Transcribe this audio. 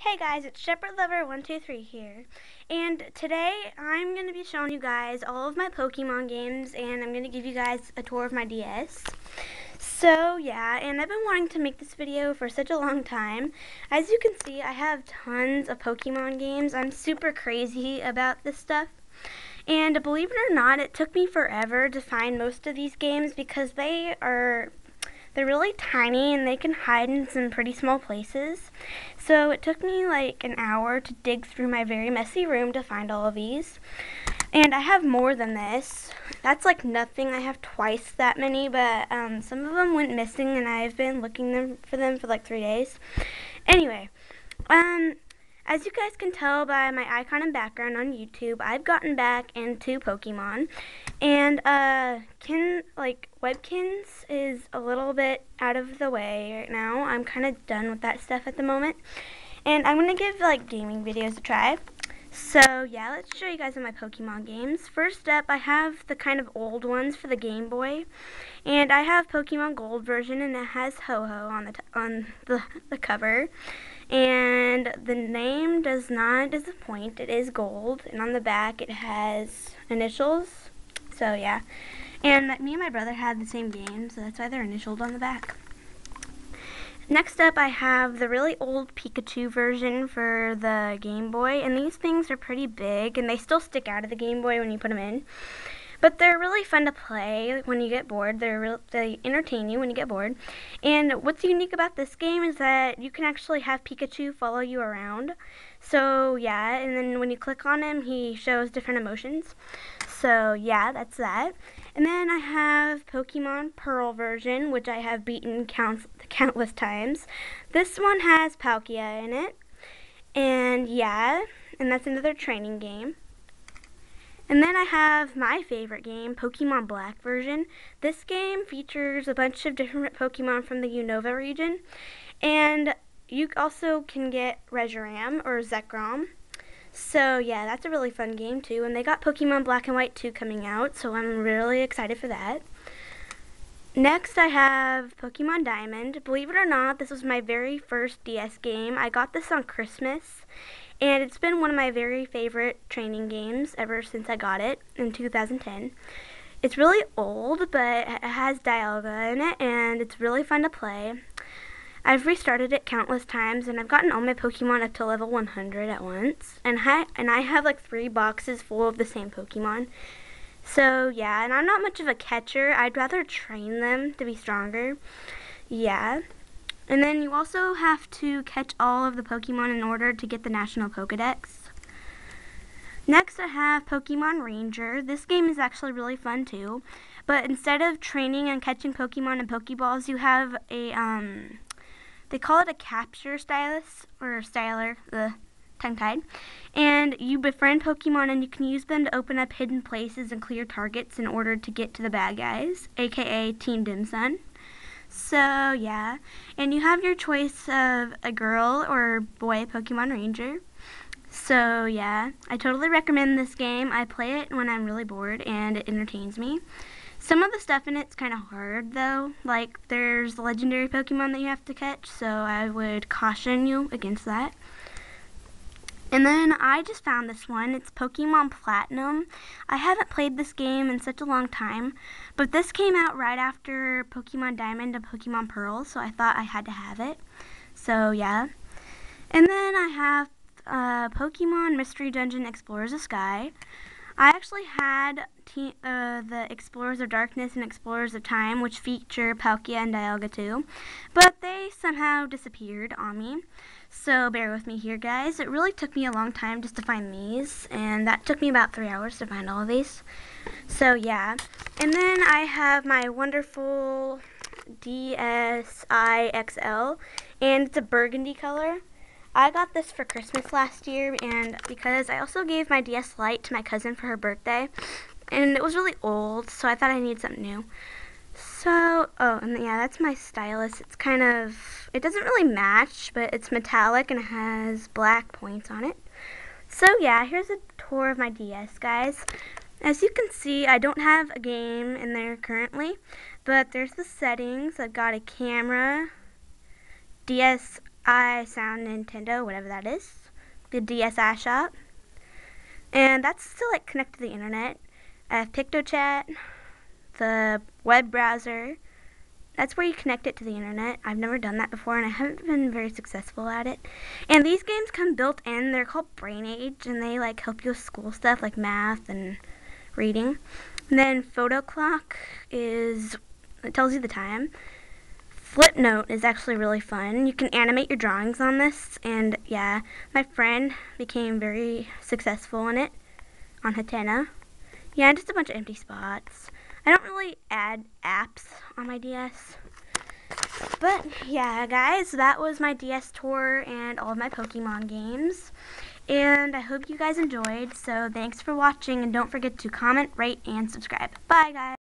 Hey guys, it's Shepherd Lover 123 here, and today I'm going to be showing you guys all of my Pokemon games, and I'm going to give you guys a tour of my DS. So yeah, and I've been wanting to make this video for such a long time. As you can see, I have tons of Pokemon games. I'm super crazy about this stuff. And believe it or not, it took me forever to find most of these games because they're really tiny and they can hide in some pretty small places. So it took me like an hour to dig through my very messy room to find all of these. And I have more than this. That's like nothing. I have twice that many, but some of them went missing and I've been looking for them for like 3 days. Anyway, as you guys can tell by my icon and background on YouTube, I've gotten back into Pokemon. And Webkins is a little bit out of the way right now. I'm kind of done with that stuff at the moment. And I'm going to give like gaming videos a try. So yeah, let's show you guys some of my Pokemon games. First up, I have the kind of old ones for the Game Boy. And I have Pokemon Gold version, and it has Ho-Ho on the cover. And the name does not disappoint. It is gold, and on the back it has initials. So yeah, and me and my brother had the same game, so that's why they're initialed on the back. Next up, I have the really old Pikachu version for the Game Boy, and these things are pretty big, and they still stick out of the Game Boy when you put them in. But they're really fun to play when you get bored. They entertain you when you get bored. And what's unique about this game is that you can actually have Pikachu follow you around. So yeah, and then when you click on him, he shows different emotions. So yeah, that's that. And then I have Pokemon Pearl version, which I have beaten countless times. This one has Palkia in it. And yeah, and that's another training game. And then I have my favorite game, Pokemon Black version. This game features a bunch of different Pokemon from the Unova region. And you also can get Reshiram or Zekrom. So yeah, that's a really fun game too. And they got Pokemon Black and White 2 coming out, so I'm really excited for that. Next I have Pokemon Diamond. Believe it or not, this was my very first DS game. I got this on Christmas. And it's been one of my very favorite training games ever since I got it in 2010. It's really old, but it has Dialga in it, and it's really fun to play. I've restarted it countless times, and I've gotten all my Pokemon up to level 100 at once. And I have like 3 boxes full of the same Pokemon. So yeah, and I'm not much of a catcher. I'd rather train them to be stronger. Yeah. And then you also have to catch all of the Pokemon in order to get the National Pokedex. Next I have Pokemon Ranger. This game is actually really fun too. But instead of training and catching Pokemon and Pokeballs, you have a, they call it a capture stylus, or styler, tongue-tied. And you befriend Pokemon and you can use them to open up hidden places and clear targets in order to get to the bad guys, aka Team Dim Sum. So yeah, and you have your choice of a girl or boy Pokemon Ranger. So yeah, I totally recommend this game. I play it when I'm really bored and it entertains me. Some of the stuff in it's kind of hard though, like there's legendary Pokemon that you have to catch, so I would caution you against that. And then I just found this one. It's Pokemon Platinum. I haven't played this game in such a long time, but this came out right after Pokemon Diamond and Pokemon Pearl, so I thought I had to have it. So yeah. And then I have Pokemon Mystery Dungeon Explorers of Sky. I actually had the Explorers of Darkness and Explorers of Time, which feature Palkia and Dialga too, but they somehow disappeared on me. So bear with me here, guys. It really took me a long time just to find these, and that took me about 3 hours to find all of these. So yeah. And then I have my wonderful DSI XL, and it's a burgundy color. I got this for Christmas last year, and because I also gave my DS Lite to my cousin for her birthday, and it was really old, so I thought I needed something new. So, and yeah, that's my stylus. It's kind of, it doesn't really match, but it's metallic and it has black points on it. So yeah, here's a tour of my DS, guys. As you can see, I don't have a game in there currently, but there's the settings. I've got a camera, DSI I Sound Nintendo, whatever that is, the DSI shop, and that's to like connect to the internet. I have PictoChat, the web browser. That's where you connect it to the internet. I've never done that before, and I haven't been very successful at it. And these games come built in. They're called Brain Age, and they like help you with school stuff like math and reading. And then Photo Clock it tells you the time. Flipnote is actually really fun. You can animate your drawings on this, and yeah, my friend became very successful in it on Hatena. Yeah, just a bunch of empty spots. I don't really add apps on my DS. But yeah, guys, that was my DS tour and all of my Pokemon games. And I hope you guys enjoyed. So thanks for watching, and don't forget to comment, rate, and subscribe. Bye, guys.